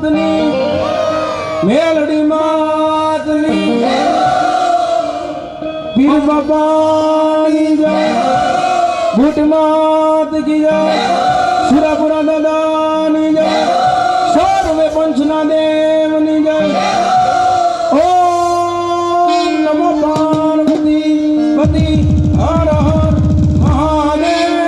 માતની મેલડી માતની પીર બાબાની જય ભૂટ માત કી જય સુરાપુરા દાદાની જય સર્વે પંચના દેવની જય ઓમ નમો પાર્વતી પતિ હર હર મહાદેવ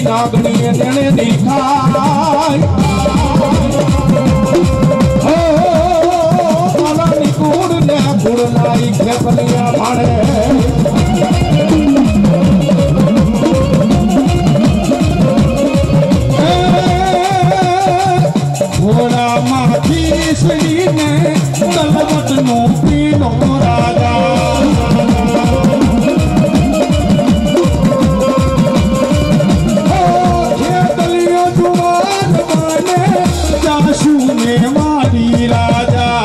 નાગણી તેને દેખાય હો માલાની કુડ ને કુડ નાઈ ખેપલિયા ભાડે ઘોડા માંથી સડીને તલવટ નો પીનો રાજા મારી રાજા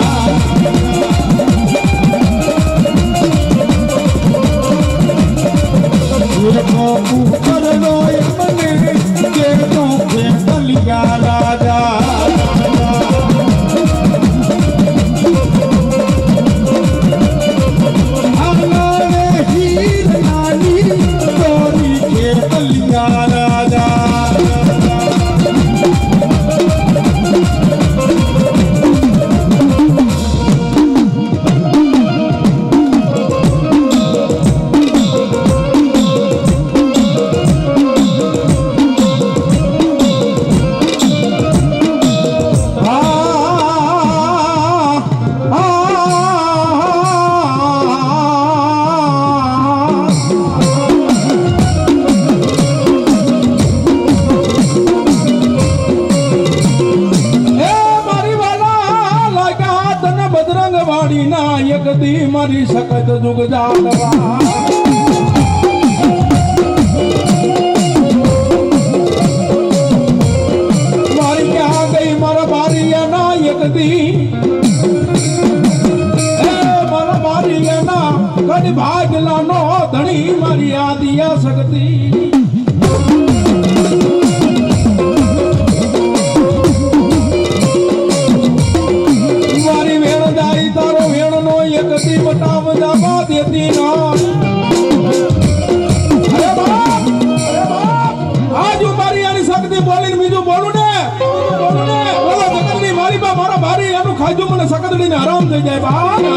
ઉપર નો મને કે તો કલિયા રાજા હીર નાની તોરી કે કલિયા રાજા દી મારી સખત જુગ જાળવા મારી ક્યાં ગઈ મારા બારીયા ના એક દી મારા બારીયા ના કદી ભાગલા નો ધણી મારી આદિયા શક્તિ બટાવ જાવા દેતી ના અરે બાપ આજ મારી આની શક્તિ બોલીને બીજું બોલું ને ઓલા જગતની મારી બા મારા ભારી એનું ખાજો મને સકદડીને આરામ થઈ જાય બા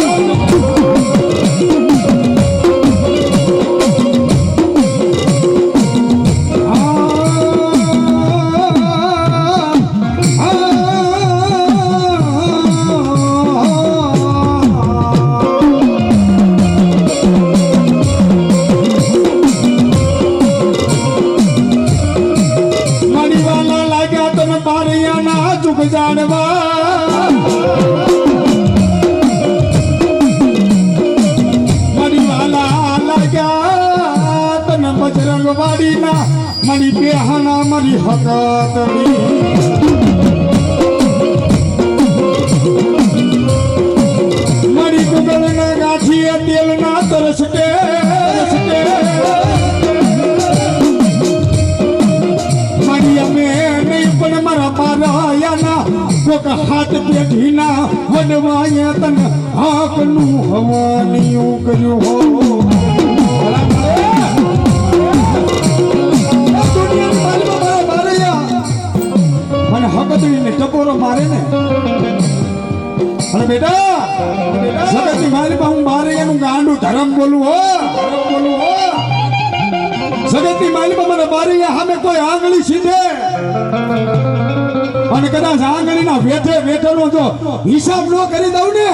મડીના મડી બેહાના મરી હકતડી મડી કુગળના ગાંઠીએ તેલના તરસકે મડી અમે નહીં પણ મારા પારાયાના કોક હાથ પેઢીના વનવાયા તન હાકનું હવાનિયું કર્યું હો મને હકતડીને ટકોરો મારે ને અને બેટા જગતની મારી પાસે હું મારે એનું ગાંડું ધર્મ બોલું હો જગતની મારી પાસે મને મારી સામે કોઈ આંગળી સીધે અને કદાચ આંગળીના વેઠે વેઠેનો જો હિસાબ ન કરી દઉં ને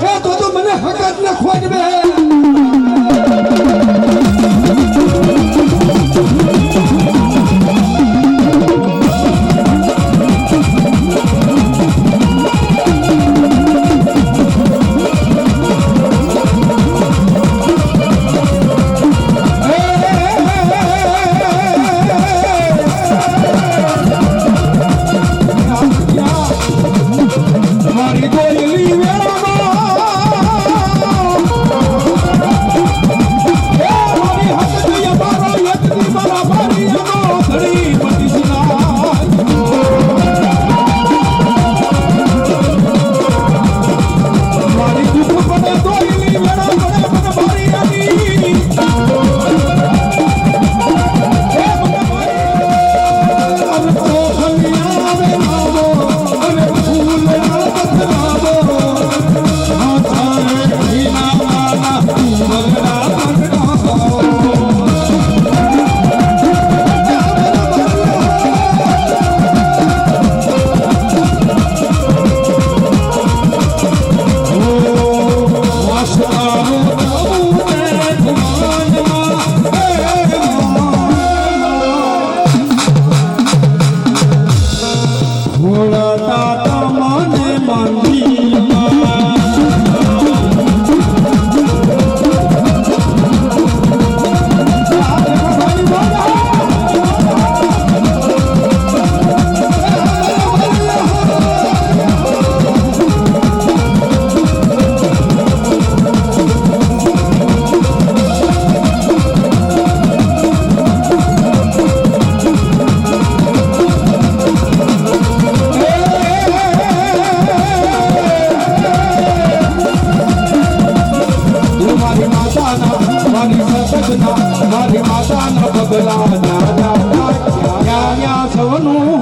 એ તો મને હકત ને ખોટ બે મારી માતાના પગલા દાદા સૌનું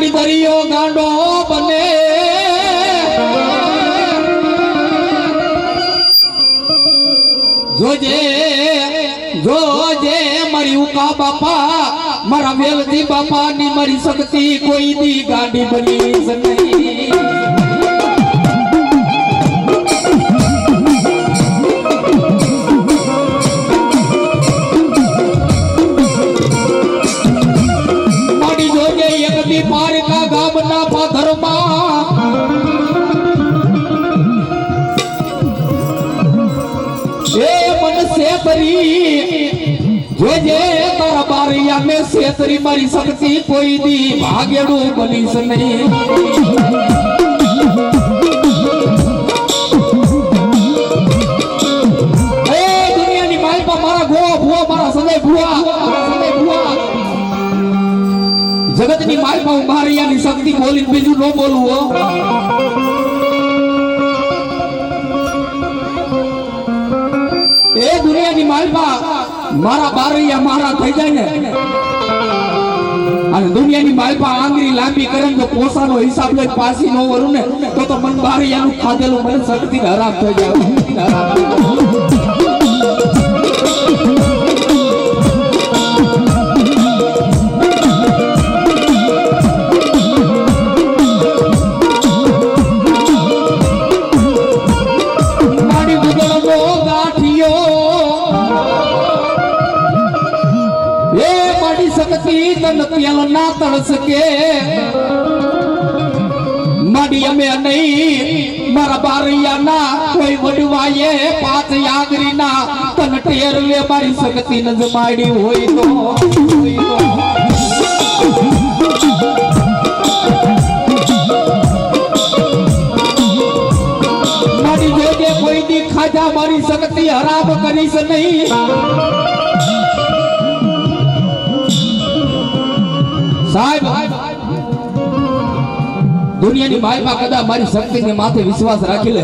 મારી દરિયો ગાંડો બને જોજે જોજે મારી ઉકા બાપા મારા વેલજી બાપા ની મારી શક્તિ કોઈ દી ગાંડી બની નહીં મારી જોજે એક દી પારકા ગામના પાથરમાં એ મન સેતરી જોજે તારા બારિયા મે સેતરી મારી શક્તિ કોઈ દી ભાગેડું બનીશ નહીં એ દુનિયાની માલપા મારા ગોવા ભુવા મારા સદાય ભુવા જગતની માલપા હું બારિયાની શક્તિ બોલીને બીજું ન બોલું હો એ દુનિયાની માલપા મારા બારૈયા મારા થઈ જાય ને અને દુનિયાની માલપા આંગળી લાંબી કરે તો પોસાનો હિસાબ લઈ પાસી ન વરું ને તો મન બારૈયાનું ખાધેલું મને શક્તિ હરામ થઈ જાય ના તળસ કે માડી અમે નહીં મારા બારૈયા ના કોઈ વડવાએ પાંચ યાગરી ના તન ટેરવે મારી શક્તિ ન જમાડી હોય તો માડી જોજે કોઈ દી ખાજા મારી શક્તિ હરામ કરીશ નહીં સાહેબ દુનિયાની માલપા કદા મારી શક્તિને માથે વિશ્વાસ રાખી લે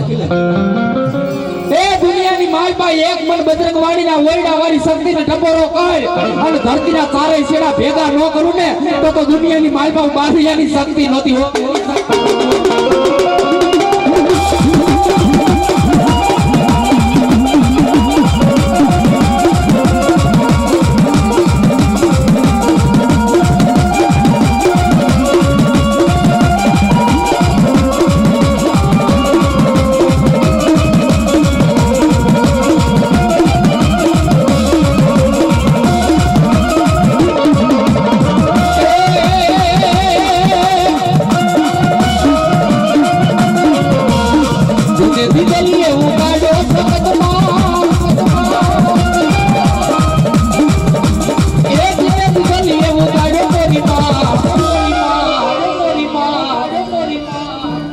એ દુનિયાની માલપા એક મન બજરંગવાડી ના ઓરડા વાળી શક્તિને ટપોરો કર અને ધરતીના ચારે છેડા ભેગા ન કરું ને તો દુનિયાની માલપા બારિયાની શક્તિ નહોતી હોતી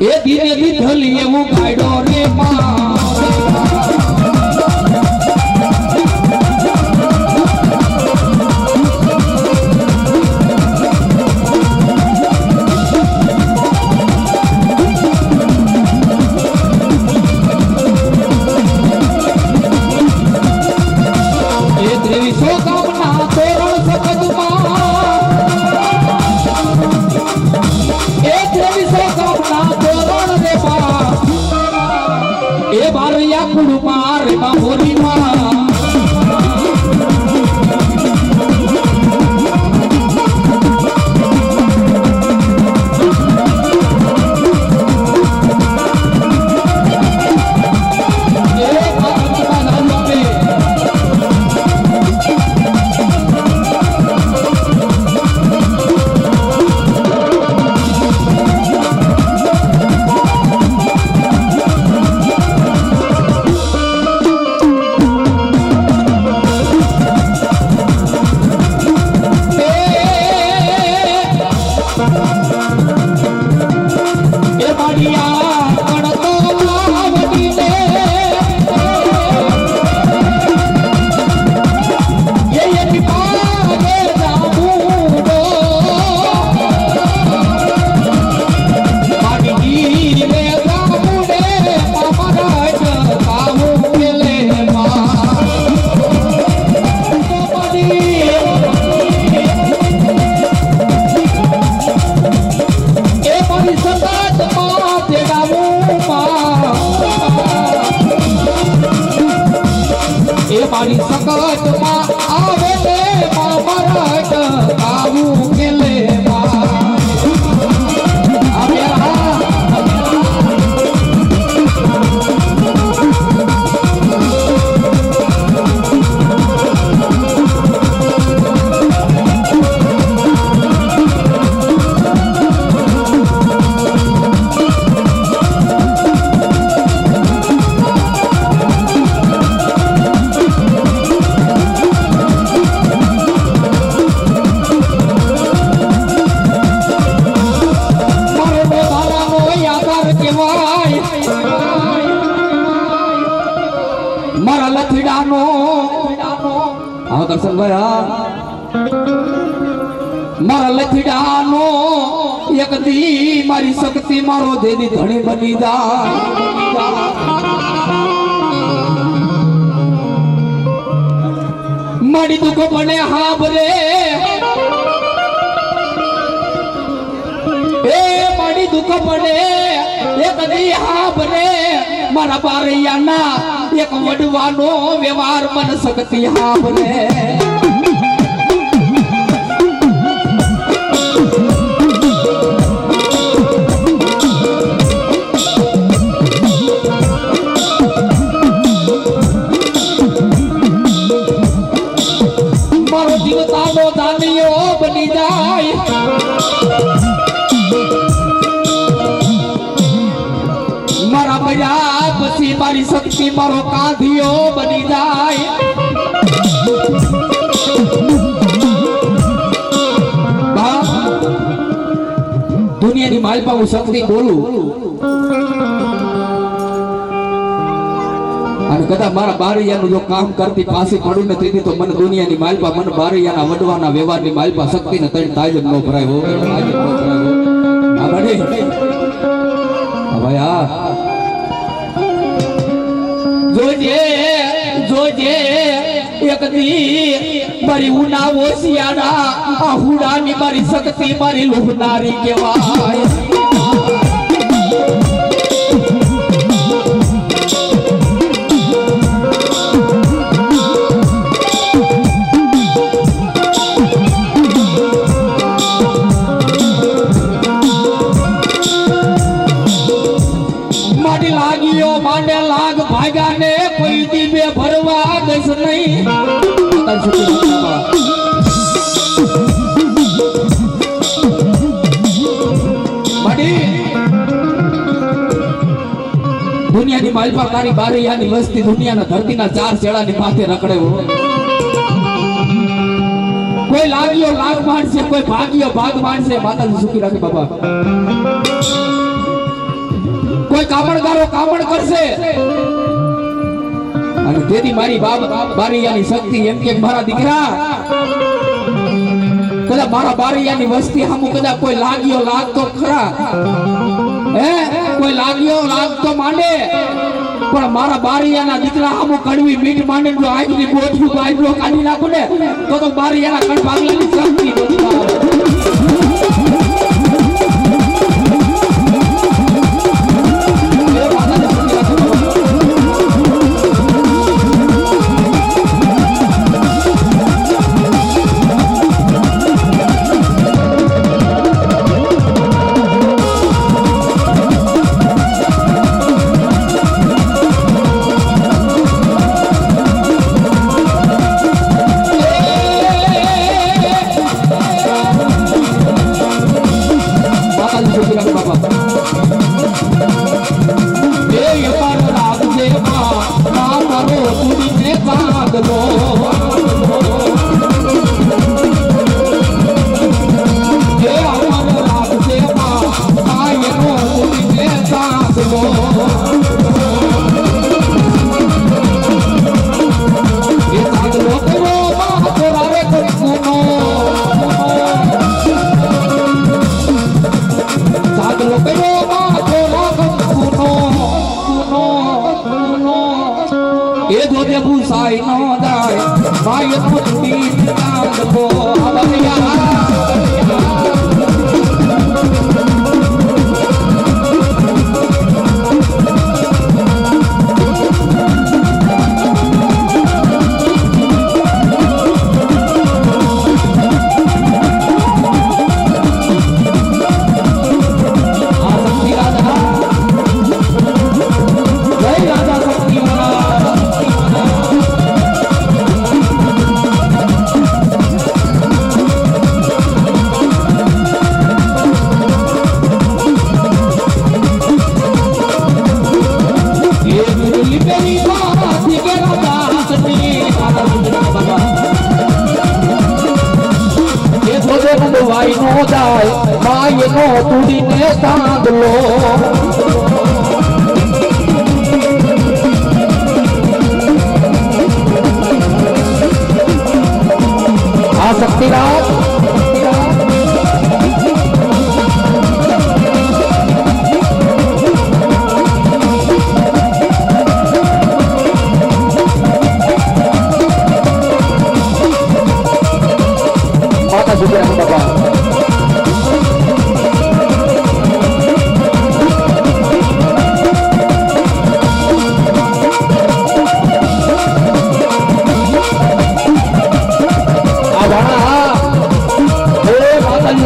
એ ધીરે ધીધલી એવું ગાડો રે એ ત્રેવીસો ગામના તોરણ સખતમાં એ ત્રેવીસો ગામના તોરણ રે એ બારૈયા કુડમાં રે હોરીમાં વખતમાં આવે ને મારા આવું કેલે મારા લથડાનો હા કરશનભાઈ હા મારા લથડાનો એક દી મારી શક્તિ મારો દેદી ધણી બની જા મારી દુઃખ બને હાબરે એ મારી દુઃખ બને એક દી હાબરે મારા બારૈયાના એક વડવાનો વ્યવહાર મન શક્તિ હાબરે મારો જીવતાનો દાનિયો બની જાય મારા મજા પછી મારી શક્તિ મારો કાંધિયો બની જાય દુનિયાની માલપા હું શક્તિ બોલું અને કદાચ મારા બારૈયાનું જો કામ કરતી પાછી પડું ને તેથી તો મને દુનિયાની માલપા મને બારૈયાના વડવાના વ્યવહારની માલપા શક્તિને તણ તાજબ ન ભરાય હો તાજબ ન ભરાય હો આ બને ભાઈ આ જોજે જોજે એક દી મારી ઉના ઓસિયાના આ હુડાની મારી શક્તિ મારી લુહનારી કહેવાય લાગ્યો માને લાગ ભાગ્યા ને કોઈ દીવે ભરવા દઈશ નહીં દુનિયાની માલપા તારી બારૈયાની વસ્તી દુનિયાના ધરતીના ચાર શેડાની માથે રખડે કોઈ લાગ્યો લાગ માણશે કોઈ ભાગ્યો ભાગ માણશે માતાજી સુખી રાખે બાબા કોઈ કામણગારો કામણ કરશે અને તેથી મારી બારૈયાની શક્તિ એમ કે મારા દીકરા કદાચ મારા બારૈયાની વસ્તી હમુ કદાચ કોઈ લાગ્યો લાગતો ખરા હે કોઈ લાગ્યો લાગતો માંડે પણ મારા બારૈયાના દીકરા હમુ કડવી મીઠ માંડે જો આજની ગોઠવું બાજરો કાઢી નાખું ને તો બારૈયાના કણ ભાગલાની શક્તિ નથી ભૂસાઈ નો દાય ભાઈ પુત્રી કાંદો જાય માયનો તુડીને સાંધલો આ શક્તિરાજ માતા સુખરામ બાબા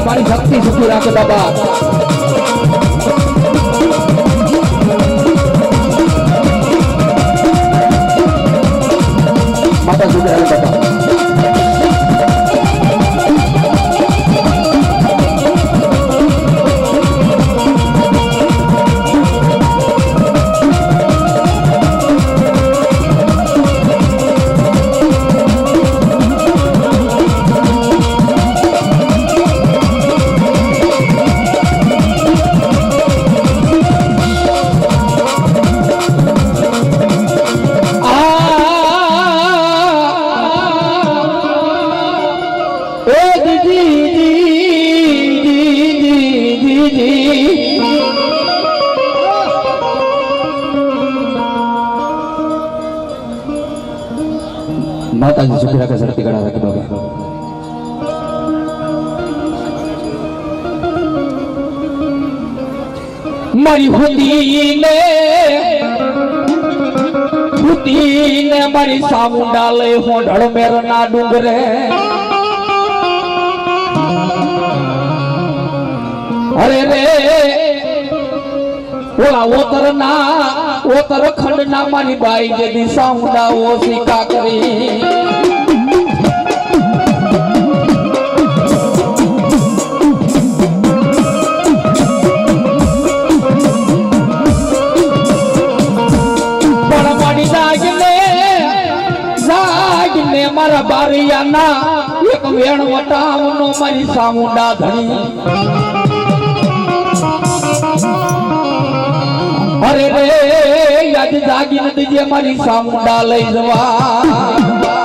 મારી શક્તિ સુખી રાખે બાબા માતા સુખી રાખે બાબા માતાજી સુખી રાખે સડતી ગળા રાખે બાબા મારી હુદીને મારી સામુંડા લઈ હોંઢળ મેરના ડુંગરે અરે રે ઓલા ઓતર ખંડ ના મારી બાઈ જે દિશા ઊંડાઓ શીખા કરી પણ મારી જાગને મારા બારિયાના એક વેણ વટાવનો મારી સામુંડા ધણી અરે રે યાદ જાગી નથી જે મારી સામુંડા લઈ જવા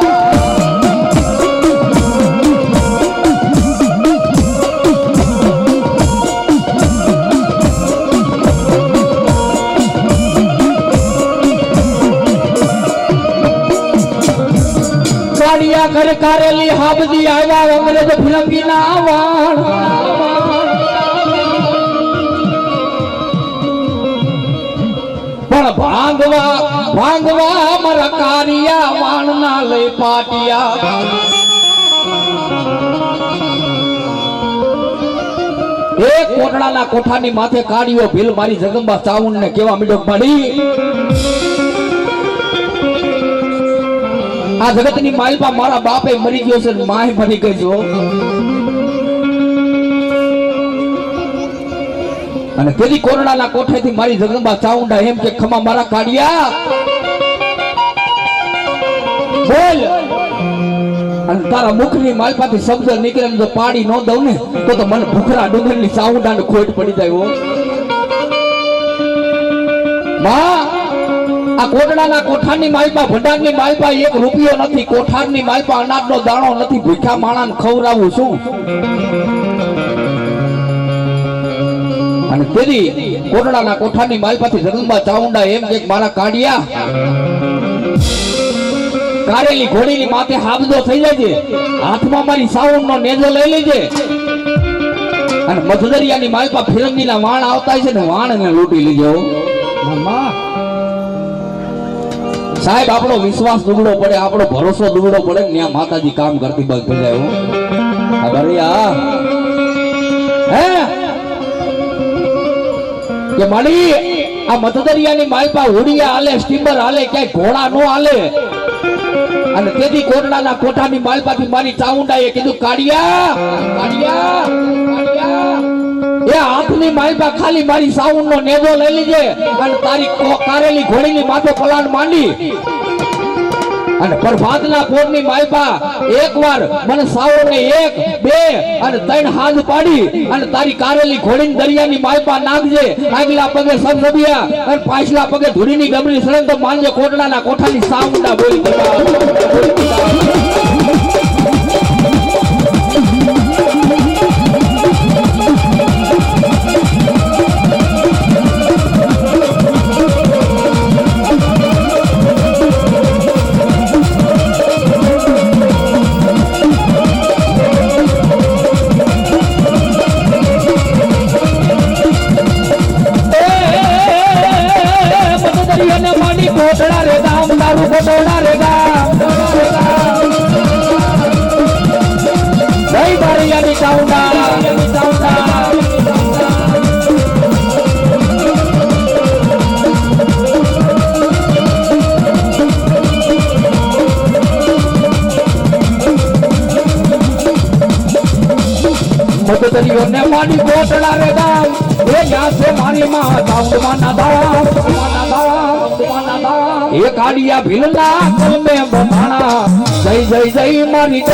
કાળિયા ઘર કારેલી હાબદી આવ્યા અંગ્રેજ ફિરંગી ના વાણ પણ ભાંગવા મારા કારિયા વાણના લઈ પાટિયા એક કોટડાના કોઠાની માથે કાઢ્યો ભીલ મારી જગદંબા ચાઉંડ ને કેવા મીડક પાડી આ જગતની માલપા મારા બાપે મરી ગયો છે માય મરી ગઈ જો અને તેની કોરડાના કોઠેથી મારી જગદંબા ચાઉંડા એમ કે ખમા મારા કાઢિયા બોલ અને તારા મુખની માલપાથી શબ્દ નીકળે જો પાડી ન દઉં ને તો મને ભૂખરા ડુંગરની ચાઉંડાને ખોટ પડી જાય હો માં આ કોટડાના કોઠારની માલપા ભંડારની માલપા એક રૂપિયો નથી કોઠારની માલપા અનાજનો દાણો નથી ભૂખ્યા માણાને ખવડાવું શું અને તેરી કોટડાના કોઠાની માલપાથી જગદંબા ચાઉંડા એમ કે મારા કાઢિયા કારેલી ઘોડીની માથે હાબદો થઈ જાય છે હાથમાં મારી સાઉન્ડનો નેજો લઈ લેજે અને મધદરિયાની માલપા ફિરંગીના વાણ આવતા છે ને વાણને લૂંટી લેજો મમ્મા સાહેબ આપણો વિશ્વાસ દુબળો પડે આપણો ભરોસો દુબળો પડે ને ત્યાં માતાજી કામ કરતી બંધ થઈ જાય આ બરિયા હે કે માડી આ મધદરિયાની માલપા હુડિયા હાલે સ્ટીમર હાલે ક્યાંય ઘોડા નો હાલે અને તેથી કોટડાના કોઠાની માલપાથી મારી ચાઉંડાએ કીધું કાઢિયા એ હાથની માલપા ખાલી મારી સાઉન્ડનો નેજો લઈ લીજે અને તારી કારેલી ઘોડીની માથે પલાણ માંડી અને પ્રભાતના પોરની માલપા એકવાર મને સાવરને 1 2 અને 3 હાથ પાડી અને તારી કારેલી ઘોડીને દરિયાની માલપા નાખજે આગલા પગે સબસબિયા અને પાછલા પગે ધૂળીની ગબરી સળંગ તો માનજે કોટડાના કોઠાની સામુંડા બોલી દીધા કોટડા રે ગામ દારૂ કોટડા રે ગામ જય બારિયાની ચાઉંડા મદદરીઓને માની કોટડા રે ગામ એ યા છે મારી માં ચાઉંડમાં ના દાવા એ કાડિયા ભીલના કલમે બમાણા જય જય જય મારી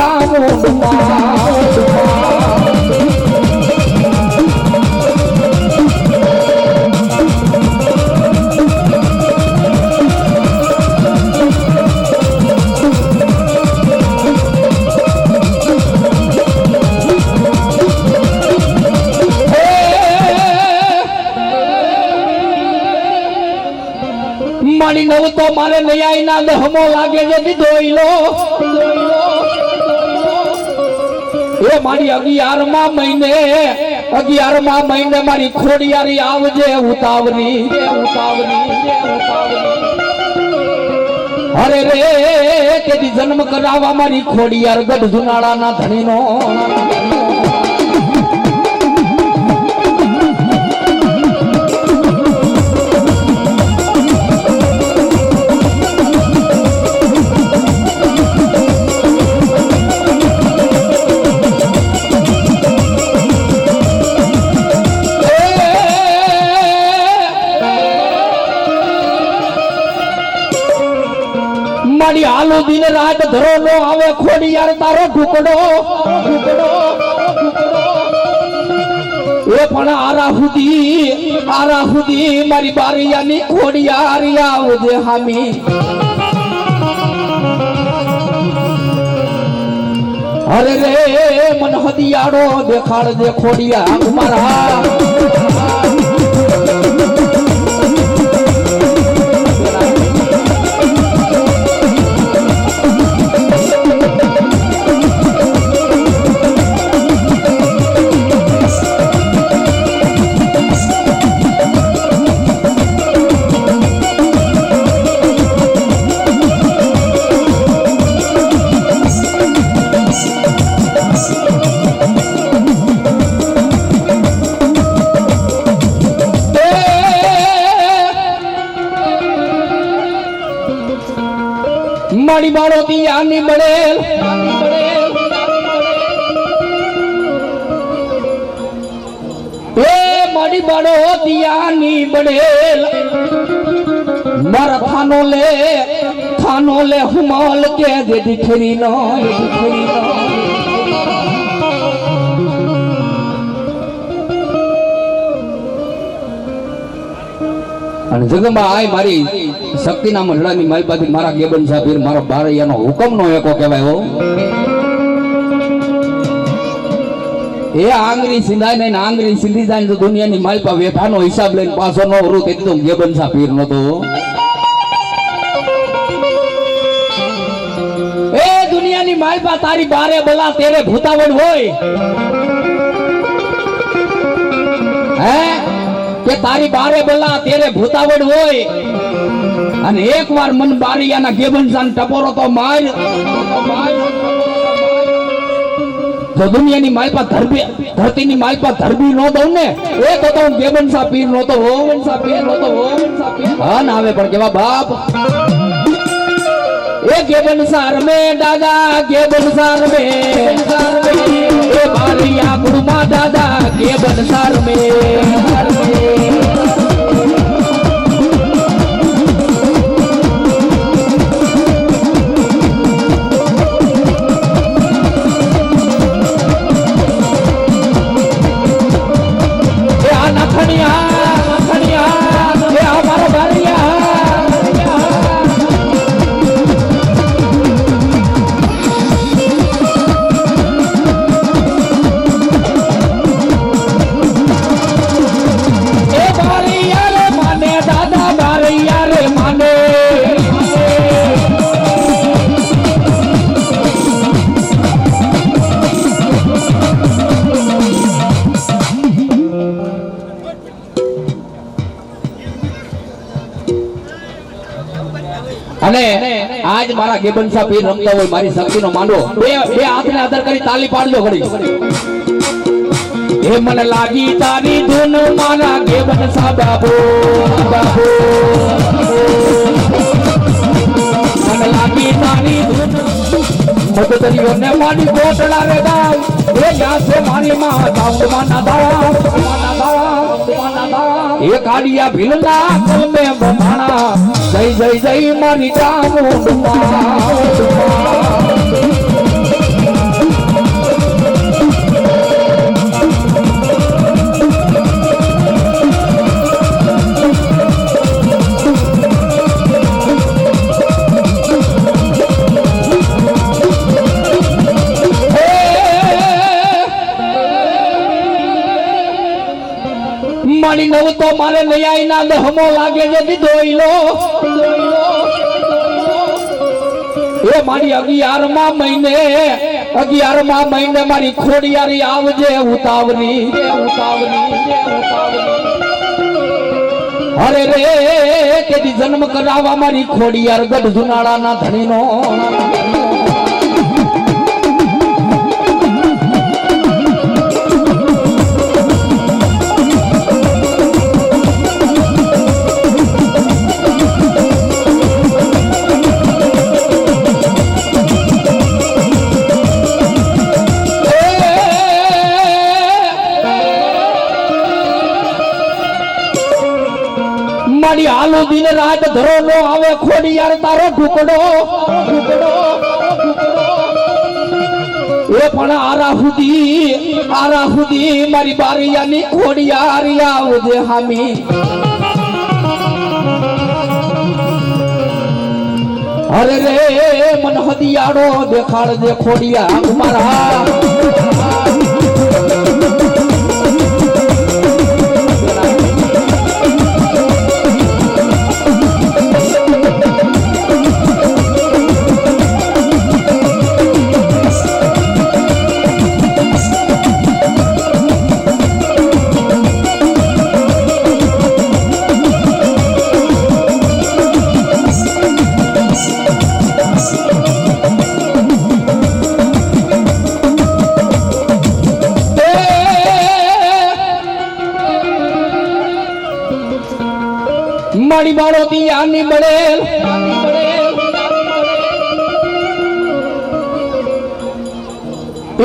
મારી નવ તો મારે નયાઈ ના દહમો લાગે છે દીધોઈલો એ મારી 11મા મહિને મારી ખોડિયારી આવજે ઉતાવરી અરે રે તેથી જન્મ કરાવવા મારી ખોડિયાર ગઢ જુનાળાના ધણીનો મારી હાલો દિન રાત ધરો નો આવે ખોડિયાર તારો ઢુકડો એ પણ આરા સુધી મારી બારિયાની ખોડિયાર આવજે હામી અરે રે મન હદિયાળો દેખાડજે ખોડિયાર મારા મારી બાળો દિયાની બળેલ એ મારી બાળો દિયાની બળેલ મારા થાનો લે હુમાલ કે જે દીખરી નો અને જગમાં આય મારી શક્તિના મંડળાની માલપાથી મારા ગેબન સાહેબ મારો બારૈયાનો હુકમનો એકો કહેવાય હો એ આંગળી સિંધાય ને આંગળી સિંધી જાય તો દુનિયાની માલપા વેઠાનો હિસાબ લઈને પાછો નો વરું તેથી તો ગેબન સાહેબ પીર નતો એ દુનિયાની માલપા તારી બારે બલા તેરે ભૂતાવડ હોય હે કે તારી બારે બલા તેરે ભૂતાવડ હોય અને એકવાર મન બારિયાના ગેબનસાન ટપોરો તો માર જો દુનિયાની માલપા ધરતીની માલપા ધરબી નો દઉં ને એ તો હું ગેબનસા પીર નો તો હોવનસા પીર હા ના આવે પણ કેવા બાપ એ ગેબનસા રમે દાદા ગેબનસા રમે એ બારિયા ગુરુમાં દાદા ગેબનસા રમે અને આજ મારા ગેબન સાહેબ પીર રમતા હોય મારી શક્તિનો માંડવો બે હાથને આદર કરી તાલી પાડજો ઘડી હે મને લાગી તારી ધૂન મારા ગેબન સાહેબ બાબો મને લાગી તારી ધૂન મદદરીઓ ને મારી ગોટલા રે ગામ એ યાદ છે મારી માં તાઉમાં ના દાવા એ કાડિયા ભીલના કલમે બમાણા જય જય જય મારી મારી નવ તો મારે નયાઈ ના દહમો લાગે છે દીધોઈલો એ મારી 11મા મહિને મારી ખોડિયારી આવજે ઉતાવરી અરે રે તેથી જન્મ કરાવવા મારી ખોડિયાર ગઢ જુનાળાના ધણીનો મારી હાલો દિન રાત ધરો નો આવે ખોડિયાર તારો ઢુકડો એ પણ આરા હુદી મારી બારિયાની ખોડિયાર આવજે હામી અરે રે મન હદિયાળો દેખાડજે ખોડિયાર મારા મારી બાળો દિયાની બળેલ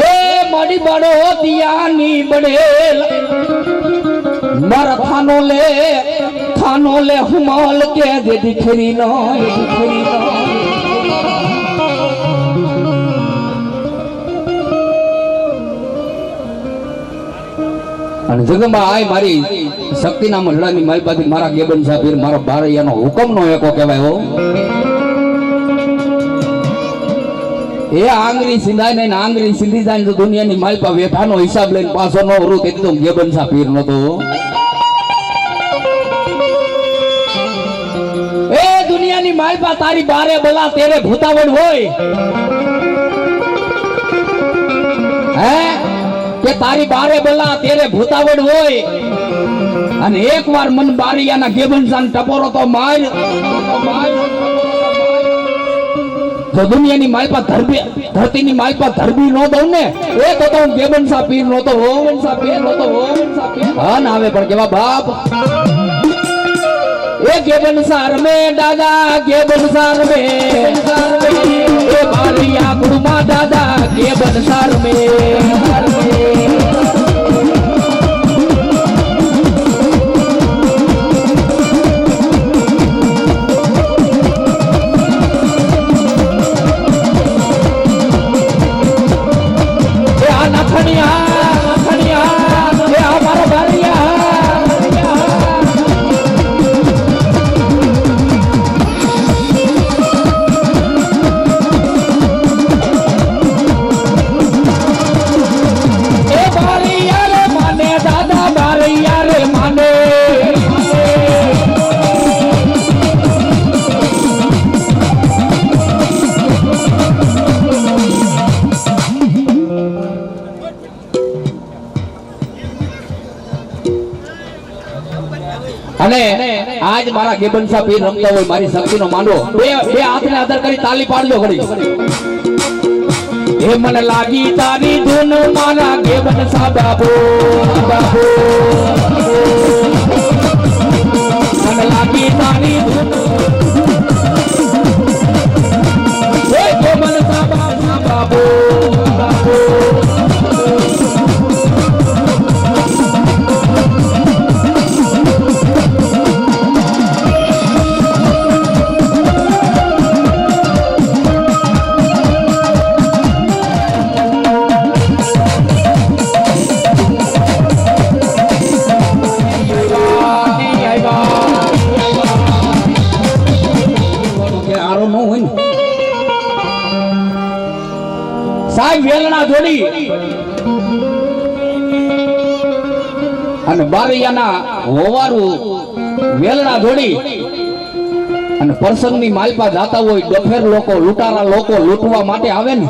એ મારી બાળો દિયાની બળેલ મારા થાનો લે હુમાલ કે દે દીકરી નો અને જગમાં આય મારી શક્તિના મંડળાની મારી પાસે મારા ગેબન સાહેબ મારા બારૈયાનો હુકમનો એકો કહેવાય હો એ આંગળી સિંધાય ને આંગળી સિંધી જાય તો દુનિયાની મારી પાસે વેઠાનો હિસાબ લઈને પાછો નો વરું તેટલું ગેબન સાહેબ પીર નતો એ દુનિયાની મારી પાસે તારી બારે બલા તેરે ભૂતાવડ હોય હે કે તારી બારે બલા તેરે ભૂતાવડ હોય અને એકવાર મન બારિયાના ગેબનસાન ટપોરો તો માર તો દુનિયાની માલપા ધરતીની માલપા ધરબી નો દઉં ને એ તો હું ગેબનસા પીર નો તો હા ના આવે પણ કેવા બાપ એ ગેબનસાર મે દાદા ગેબનસાર મે એ બારિયા ગુરુમાં દાદા ગેબનસાર મે અને આજ મારા ગેબનસા પીર રમતા હોય મારી શક્તિનો માંડવો બે હાથને આદર કરી તાલી પાડજો ઘડી એ મને લાગી તારી ધૂન મારા ગેબનસા બાબો બાબો મને લાગી તારી ધૂન એ ગેબનસા બાબો બાબો બાબો સાહેબ વેલણા જોડી અને બારૈયાના હોવારું વેલણા જોડી અને પ્રસંગની માલપા જાતા હોય ડફેર લોકો લૂંટારા લોકો લૂંટવા માટે આવે ને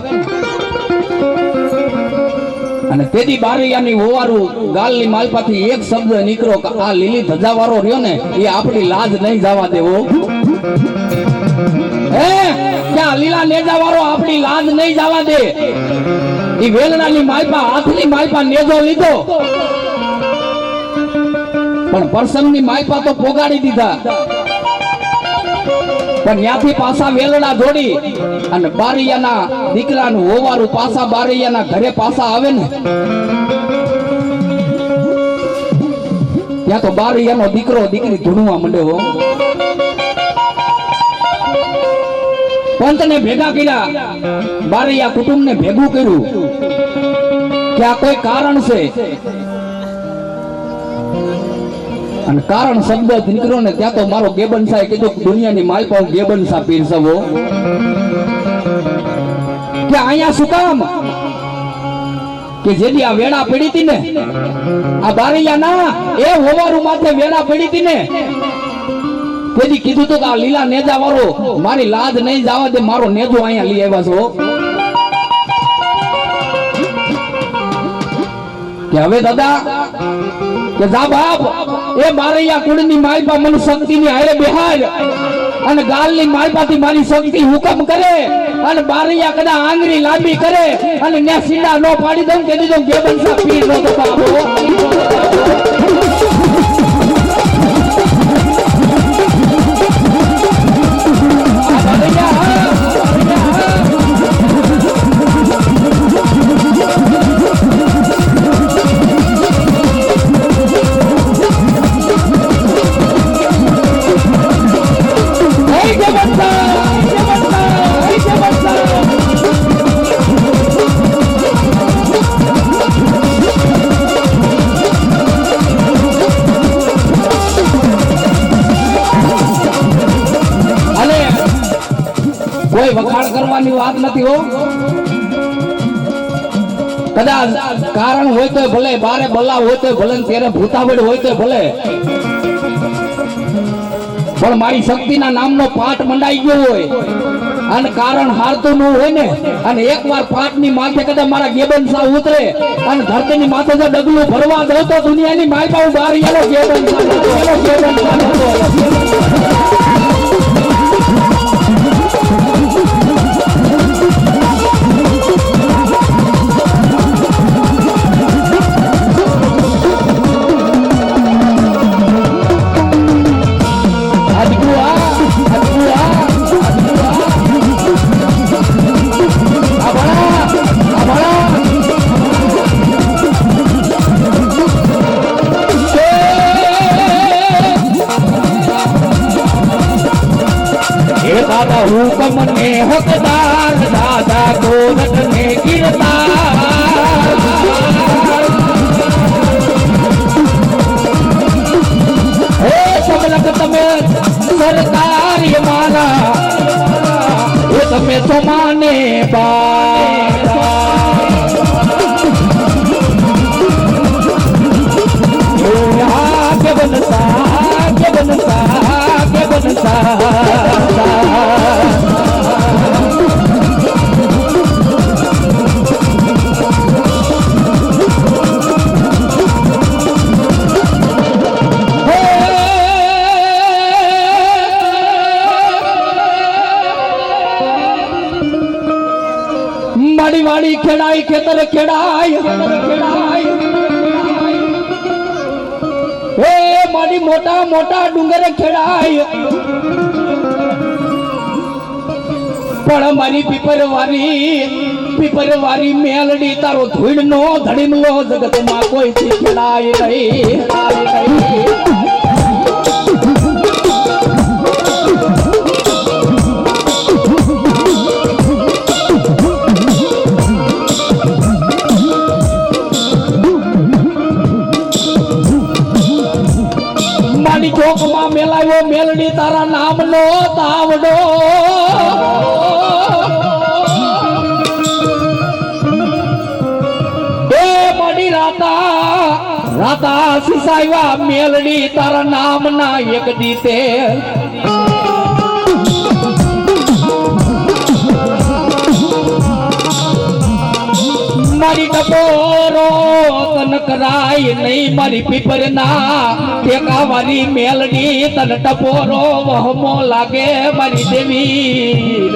અને તેથી બારૈયાની હોવારું ગાલની માલપાથી એક શબ્દ નીકળો કે આ લીલી ધજાવાળો રહ્યો ને એ આપણી લાજ નહીં જવા દેવો હે ક્યાં લીલા નેજા વાળો આપણી લાજ નહીં જવા દે ઈ વેલણાની માલપા હાથની માલપા નેજો લીધો પણ પ્રસંગની માલપા તો પોગાડી દીધા પણ ત્યાંથી પાછા વેલણા જોડી અને બારૈયાના દીકરાનું હોવારું પાછા બારૈયાના ઘરે પાછા આવે ને ત્યાં તો બારૈયાનો દીકરો દીકરી ધૂણવા માંડ્યો પંતને ભેગા કર્યા બારૈયા કુટુંબને ભેગું કર્યું કે આ કોઈ કારણ છે અને કારણ શબ્દ નીકળ્યો ને ત્યાં તો મારો ગેબનસાએ કીધું દુનિયાની માલપા ગેબનસા પીરસવો કે અહીંયા શું કામ કે જેથી આ વેડા પડી હતી ને આ બારૈયા ના એ હોવારું માથે વેડા પડી હતી ને તેથી કીધું તો કે આ લીલા નેજા વાળો મારી લાજ નહીં જવા દે મારો નેજો અહીંયા લઈ આવ્યા છો કે હવે દાદા કે જા બાપ એ બારૈયા કુળની માલપા મને શક્તિની હારે બેહાડ અને ગાલની માલપાથી મારી શક્તિ હુકમ કરે અને બારૈયા કદા આંગળી લાંબી કરે અને ને સીડા નો પાડી દઉં કે દીધો ગેબનસા પીર નો તો બાપો કોઈ વખાણ કરવાની વાત નથી હો કદાચ કારણ હોય તો ભલે બારે બલા હોય તો ભલે ત્યારે ભૂતાવડ હોય તો ભલે પણ મારી શક્તિના નામનો પાઠ મંડાઈ ગયો હોય અને કારણ હારતું ન હોય ને અને એકવાર પાઠની માથે કદાચ મારા ગેબનસા ઉતરે અને ધરતીની માથે જો ડગલું ભરવા દઉં તો દુનિયાની માલપા હું બાર એનો ગેબનસા ખેડાય ખેતર ખેડાય હે મારી મોટા મોટા ડુંગર ખેડાય પણ મારી પીપરવારી મેલડી તારો ધૂળ નો ધડીમલો જગતમાં કોઈ થી ખેડાય નહીં મારી ચોકમાં મેલાયો મેલડી તારા નામનો તાવડો રાતા સિસાયવા મેલડી તારા નામ ના એક દીતે મારી ટપોરો તન કરાય નહીં મારી પીપર ના ટેકાવાળી મેલડી તન ટપોરો વહમો લાગે મારી દેવી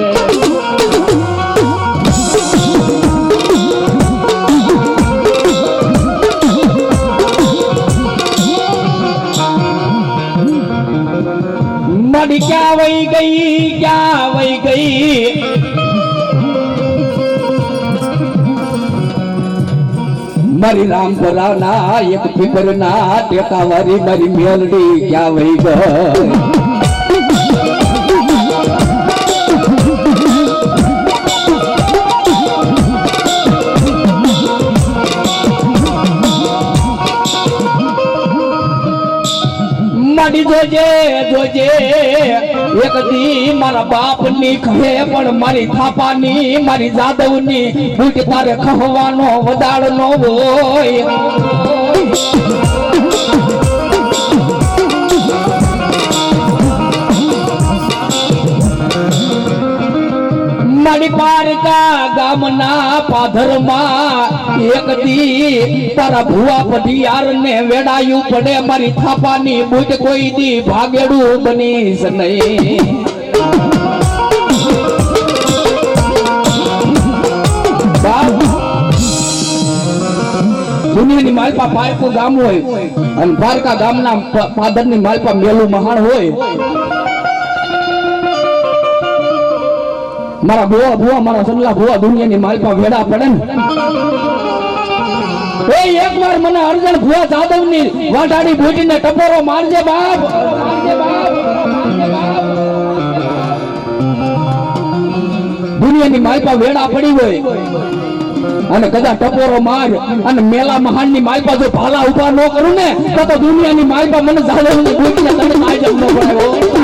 મારી ક્યાં વહી ગઈ મારી રામપરા ના એક પીપર ના ટેકાવાળી મારી મેલડી ક્યાં વહી ગઈ મારી જોજે એક દી મારા બાપ ની કહે પણ મારી થાપા ની મારી જાદવ ની બુટ તારે ખહવાનો વદાળ નો હોય મારી પારકા ગામના પાધરમાં એક દી તારા ભુવા પઢિયાર ને વેડાયું પડે મારી થાપાની બુટ કોઈ દી ભાગેડું બનીશ નહીં દુનિયાની માલપા પારકું ગામ હોય અને પારકા ગામના પાદરની માલપા મેલું મહાણ હોય મારા ભુવા મારા સલ્લા ભુવા દુનિયાની માલપા વેડા પડે ને એ એકવાર મને અર્જણ ભુવા જાદવ ની વાઢાડી બુટીને ટપોરો મારજે બાપ દુનિયાની માલપા વેડા પડી હોય અને કદાચ ટપોરો માર અને મેલા મહાન ની માલપા જો ભાલા ઉભા ન કરું ને તો દુનિયાની માલપા મને જાદવ ની બુટીને તમે કાયમ ન પડાયો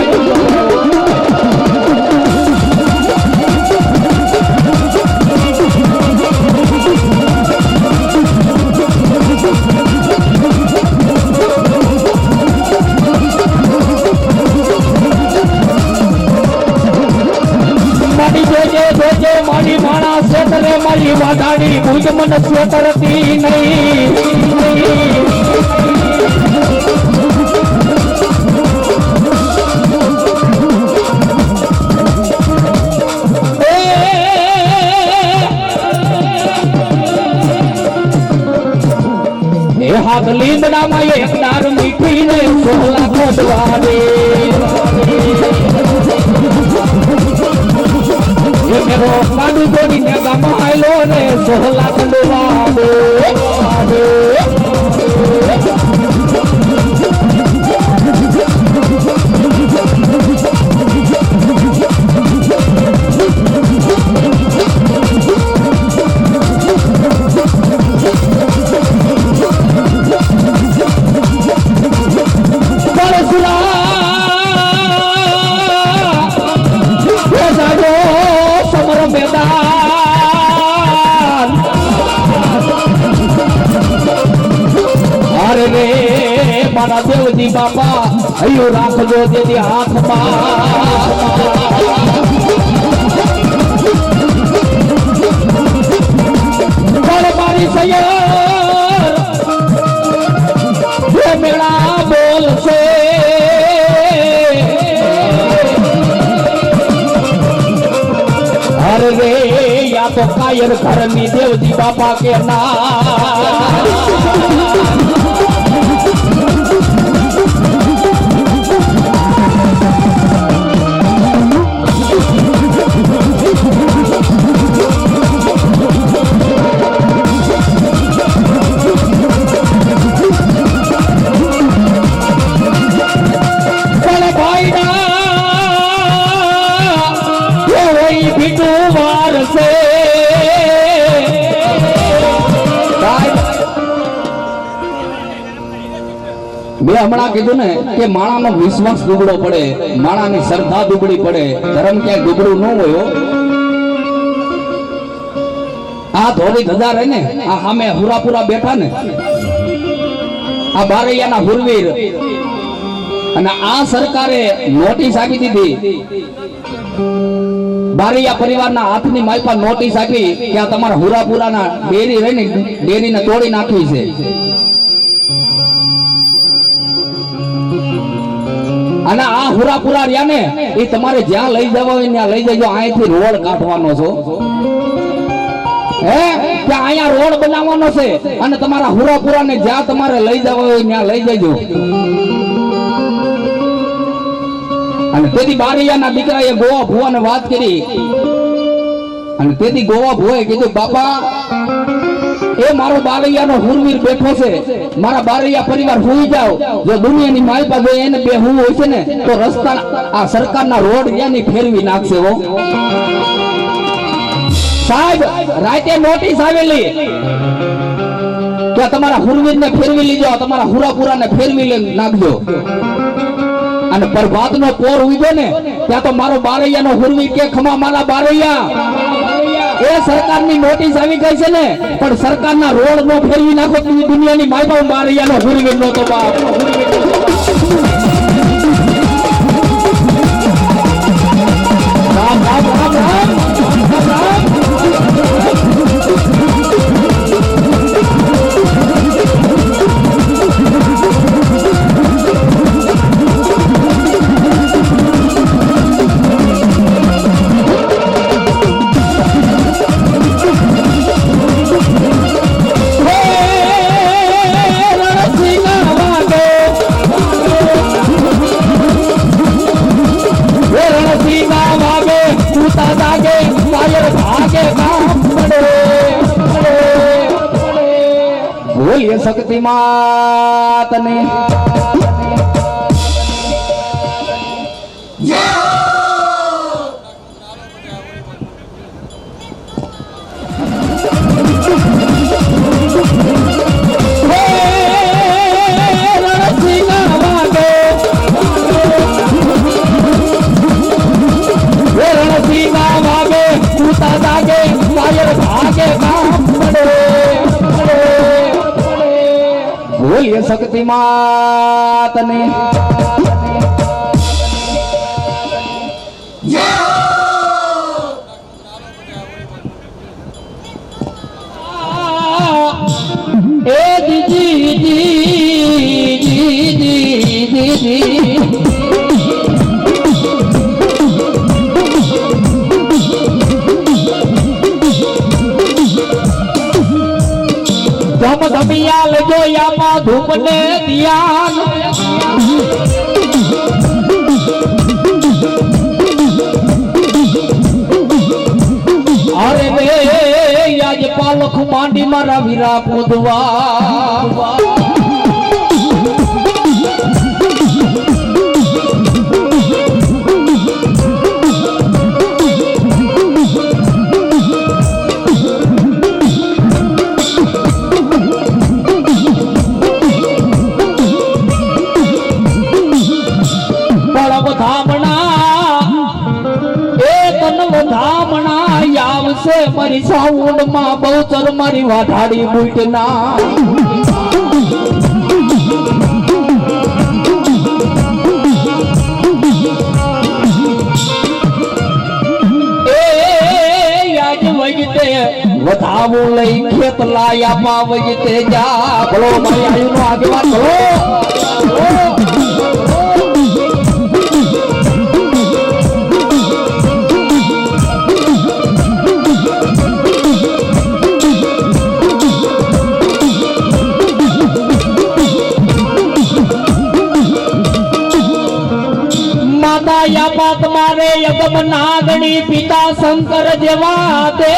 મારી માણા સેતરે મારી વાઢાડી ભૂજ મને સેતરતી નહીં એ હાથ લીમડામાં એક દાર મીઠી ને સોલા ખોદવા દે મેરો કાડુ જોડીને ગામમાં આયલો ને સોહલા કંડવા દે મારા દેવજી બાપા હૈયો રાખજો તેથી હાથમાં મારી સૈયર મેળા બોલશે અરે રે યા તો માયર ઘરની દેવજી બાપા કે મેં હમણાં કીધું ને કે માણાનો વિશ્વાસ દુબળો પડે, માણાની શ્રદ્ધા દુબળી પડે, ધર્મ ક્યાંય દુબળું ન હોય. આ ધોળી ધજા રહે ને, આ સામે હુરાપુરા બેઠા ને, આ બારૈયાના હુરવીર, અને આ સરકારે નોટિસ આપી દીધી, બારૈયા પરિવારના હાથની માલપા નોટિસ આપી કે આ તમારા હુરાપુરાના ડેરી રહીને ડેરીને તોડી નાખવી છે. અને આ હુરાપુરા રહ્યા ને એ તમારે જ્યાં લઈ જવા હોય ત્યાં લઈ જજો. અહીંથી રોડ કાઢવાનો છો, હે કે અહીંયા રોડ બનાવવાનો છે, અને તમારા હુરાપુરા ને જ્યાં તમારે લઈ જવા હોય ત્યાં લઈ જજો. અને તેથી બારૈયાના દીકરાએ ગોવા ભુવાને વાત કરી, અને તેથી ગોવા ભુવાએ કીધું બાપા એ મારો બારૈયાનો હુરવીર બેઠો છે, મારા બારૈયા પરિવાર હુઈ જાવ. જો દુનિયાની માલપા જો એને બે હું હોય છે ને તો રસ્તા આ સરકારના રોડ ત્યાંની ફેરવી નાખશે. હો સાહેબ, રાતે નોટિસ આવેલી કે તમારા હુરવીરને ફેરવી લીજો, તમારા હુરાપુરાને ફેરવી નાખજો. અને પ્રભાતનો પોર ઉઈજો ને ત્યાં તો મારો બારૈયાનો હુરવીર કે ખમા મારા બારૈયા, એ સરકારની નોટિસ આવી ગઈ છે ને, પણ સરકારના રોડ નો ફેરવી નાખો. દુનિયાની માયમાં બારૈયાનો હુરવીર નો તો બાપ. રામ રામ રામ રામ રામ. બોલીએ શક્તિ માતને બોલીએ શક્તિ માતને એ દીદી ધમિયા લેજો યામાં ધૂપ ને ધ્યાન. અરે રે આજ પાલખ માંડી મારા વીરા પૂજવા. મારી સાઉન્ડ માં બહુચર મારી વાઢાડી બુટના. વગતે વધાવું લઈ ખેત લાયા વગતે જા. ભલો મારી આયુ નો આગેવાન ભલો. યગમ નાગણી પિતા શંકર જેવા દે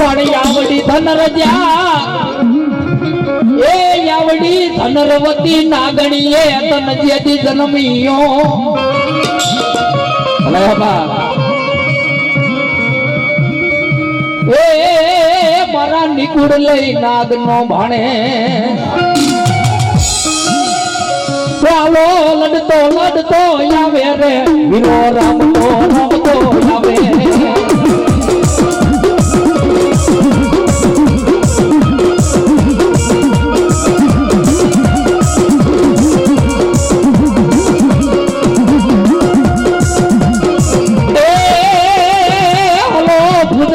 પણ યાવડી ધનરજા એ યાવડી ધનરવતી નાગણીએ તન જેથી જન્મિયો ભલે બા એ મારા નિકુળ લઈ નાગ નો ભાણે ચાલો લડતો લડતો આવે રે વીરો રામતો રામતો આવે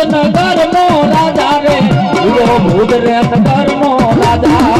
નગર નો રાજા રે ભૂત રે નગર નો રાજા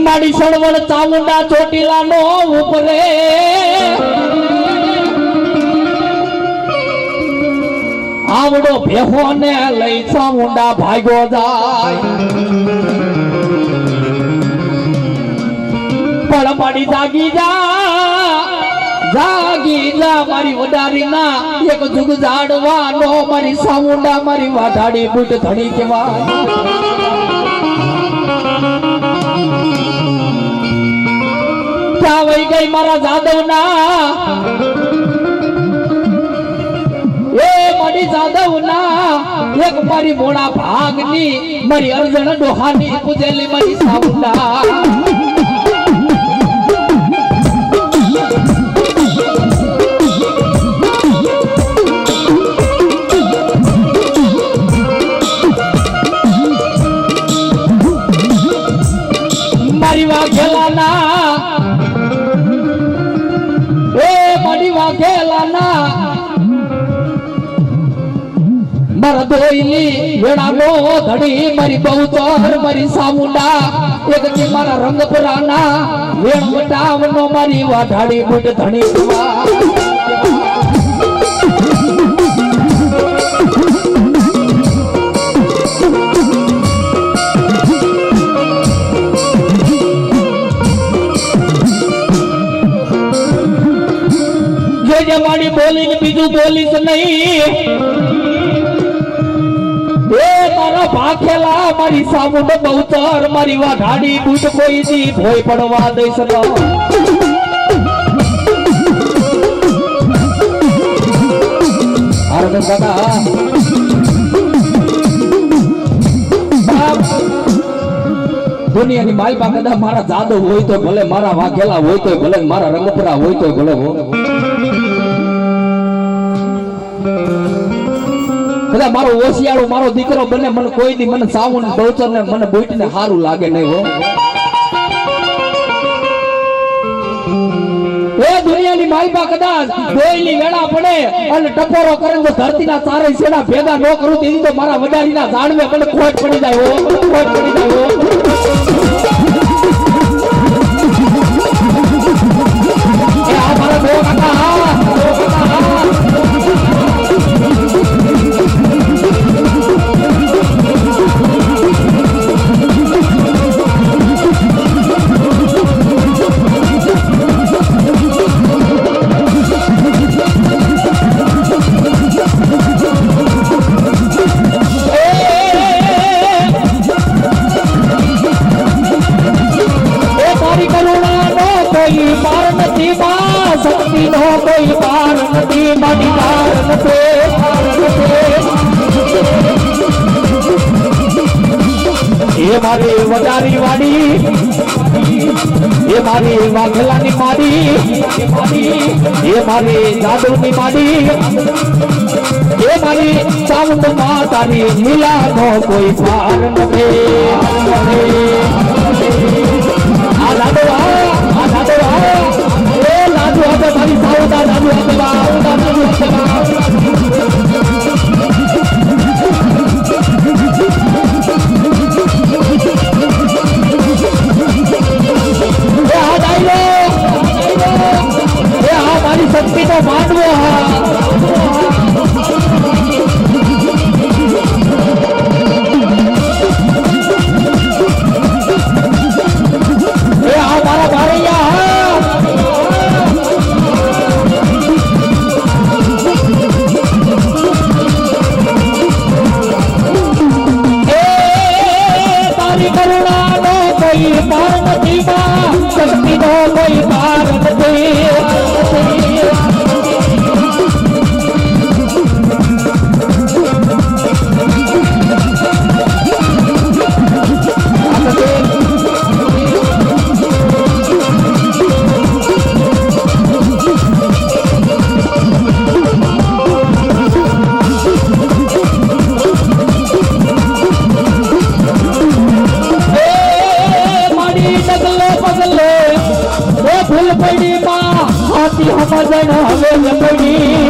માડી સણવણ ચામુંડા ચોટીલા નો ઉપરે આવડો ભેહો ને લઈ ચામુંડા ભાગ્યો જાય પણ માડી જાગી જા મારી વડારી ના એક જુગ જાડવાનો મારી ચામુંડા મારી વાઢાડી બુટ ધણી કેવાય વઈ ગઈ મારા જાદવ ના એ મારી જાદવ ના એક મારી મોડા ભાગની મારી અર્જણ ડોહાની પૂજેલી મારી ચામુંડા મારી વાઘેલા ના મારા દોઈલી વેણાનો ધડી મારી બહુતર મારી ચામુંડા એક દી મારા રંગપુરાના વેણ વટાવનો મારી વાઢાડી બુટ ધણી જે મારી બોલીને બીજું બોલીશ નહીં એ મારા ભાખેલા મારી ચામુંડ બહુતર મારી વાઢાડી બુટ કોઈ દી ભોય પડવા દઈશ દુનિયાની માલપા કદાચ મારા જાદવ હોય તો ભલે મારા વાઘેલા હોય તો ભલે મારા રંગપુરા હોય તો ભલે કદાચ મારો ઓશિયાળો મારો દીકરો બને મને કોઈ દી મને સાવન બહુચર ને મને બોઈટને સારું લાગે નહીં હો એ દુનિયાની માલપા કદાચ દોઈની વેળા પડે અને ટપોરો કરે તો ધરતીના ચારે છેડા ભેગા ન કરું તો તો મારા વડારીના ઝાડવે મને ખોટ પડી જાય હો ખોટ પડી જાય હો એ આ મારા દો કાકા શક્તિ નો કોઈ પાર નથી મારી પાર નથી એ મારી વડારી વાડી એ મારી વાઘેલાની માડી એ મારી જાદવની માડી એ મારી સાઉન્ડ માં તારી લીલાનો કોઈ પાર નથી આ લાડવા એ લાડુ હવે મારી સાઉન્ડ લાડુ હવે મારી શક્તિ નો માંડવો મારા ભાણિયા તારી કરુણા નો કોઈ પાર નથી શક્તિ નો કોઈ પાર નથી ફૂલ પડી માં હાથી સમજણ હવે લપડી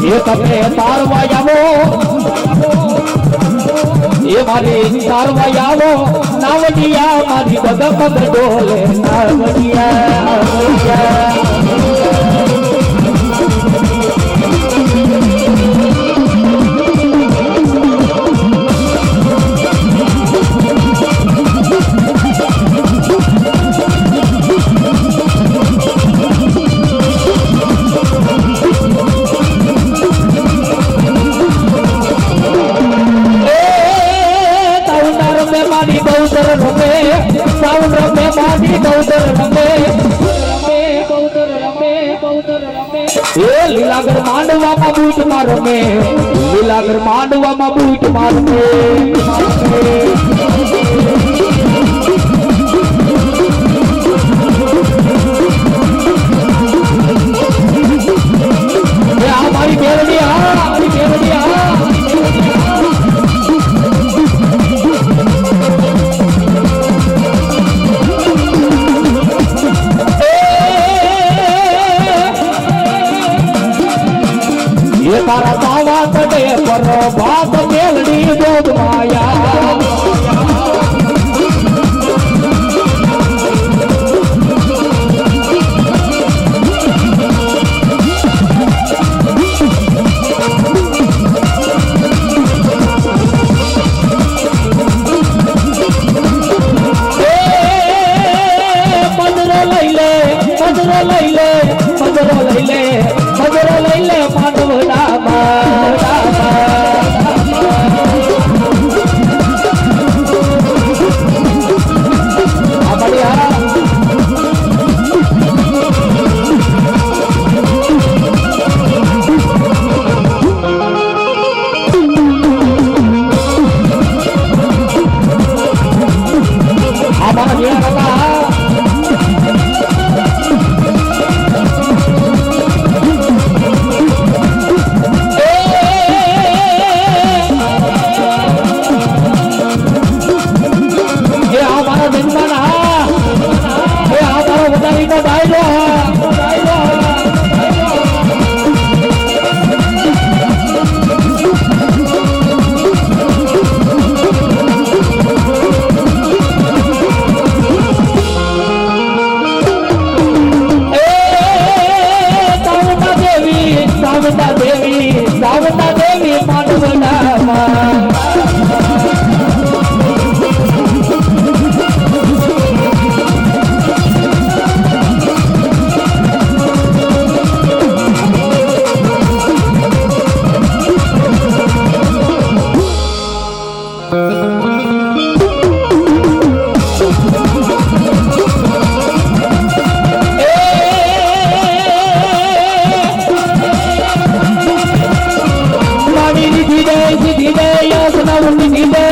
એ તમે તારવા આવો એ મારી તારવા આવો નાવડિયા મારી પગ પગ ડોલે નાવડિયા લીલાગર માંડવામાં બૂટ મારમે લીલાગર માંડવામાં બૂટ મારમે આ મારી બેરડી મારી બેરડી તારા તાવા કડે પર ભાત મેલડી જોગ માયા મજરો લઈ લે માંડવડા દીધે યસ નવની દીધે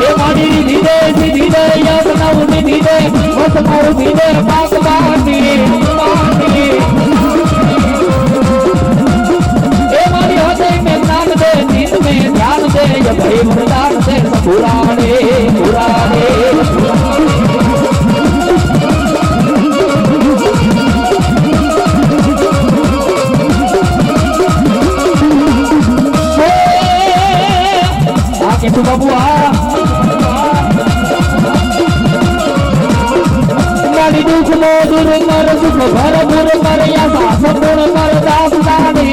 એ મારી દીધે દીધે યસ નવની દીધે મત મારું દીધે પાક બાંધી એ મારી હૃદય में ज्ञान दे जीत में ध्यान दे ये भाई वरदान दे पुराने पुराने आके तू बाबू मारी दुख मो दूर कर सुख भर भर कर या सास पूर्ण कर दास दानी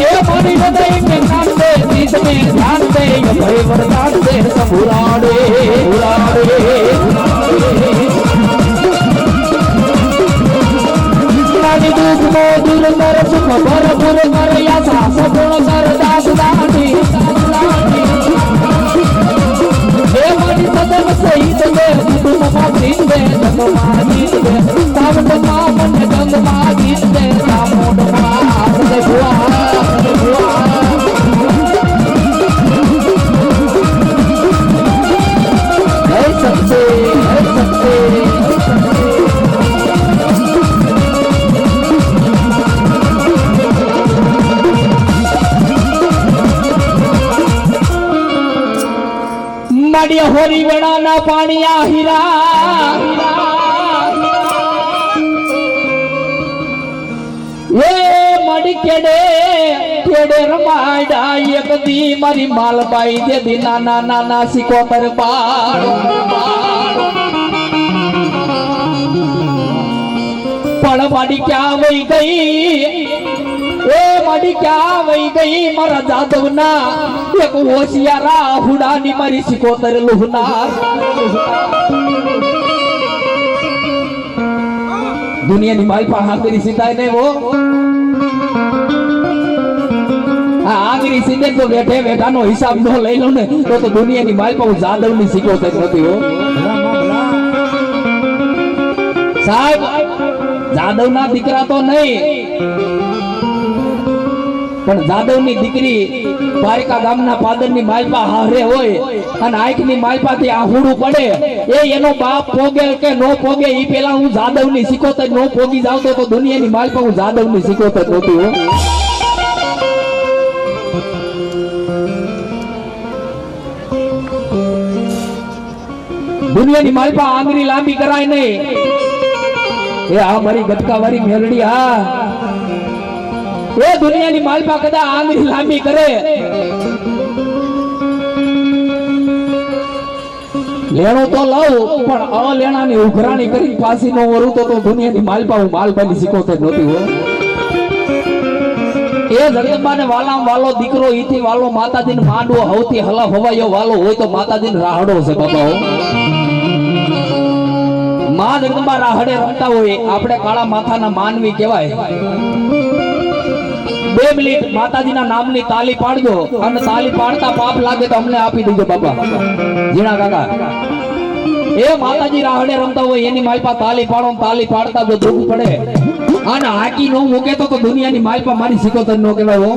ये मारी हृदय में ज्ञान दे जीत में ध्यान दे ये भय वरदान दे पुराने पुराने मारी दुख मो दूर कर सुख भर भर कर या सास पूर्ण कर दास दानी हे मारी सदन सहित दे कुटुंब मातीत दे जग मातीत दे सावट मामन गंग मातीत दे सामोड मात दे बुआ है सबसे माड़िया होरी बनाना पानिया हीरा ये मड़ी केड़े केड़े रमाड़ा एक दी मारी मालबाई दे दी नाना नाना सिकोतर पाड़ पण माड़ी क्या वही गई ए माड़ी क्या वही गई मारा जादव ना एक होशियारा हुडानी मारी सिकोतर लुहनार दुनिया ની મારી પાસે આંગરી સીધાય નહીં वो આ આંગરી સીધે તો બેઠે બેઠાનો હિસાબ ન લઈ લો ને તો દુનિયાની મારી પાસે જાદવ ની સિકોતર નથી હો સાહેબ જાદવ ના દીકરા તો નહીં પણ જાદવ ની દીકરી દ્વારકા ગામના પાદર ની માલપા હારે હોય અને આંખ ની માલપા થી આહુડું પડે એ એનો બાપ પોગે કે નો પોગે ઈ પેલા હું જાદવ ની સિકોતર નો પોગી જાવ તો દુનિયાની માલપા હું જાદવ ની સિકોતર નહોતી હો દુનિયાની માલપા આંગળી લાંબી કરાય નહીં એ આ મારી ગટકા વાળી મેલડી હા એ દુનિયાની માલપા કદા આંગળી લાંબી કરે લેણો તો લઉં પણ અલેણાની ઉઘરાણી કરી પાસી નો વરું તો દુનિયાની માલપા હું માલપાની સિકોતર નહોતી હો એ જગદંબાને વાલામ વાલો દીકરો ઈથી વાલો માતાજીને માંડવો હવથી હલા હવાયો વાલો હોય તો માતાજીને રાહડો છે બાબા માં જગદંબા રાહડે રમતા હોય આપણે કાળા માથાના માનવી કહેવાય 2 મિનિટ માતાજીના નામની તાલી પાડજો અને તાલી પાડતા પાપ લાગે તો અમને આપી દેજો બાબા જીણા કાકા એ માતાજી રાહડે રમતા હોય એની માલપા તાલી પાડો તાલી પાડતા જો દુખ પડે અને હાકી નો મૂકે તો દુનિયાની માલપા મારી સિકોતર નો કહેવાય હો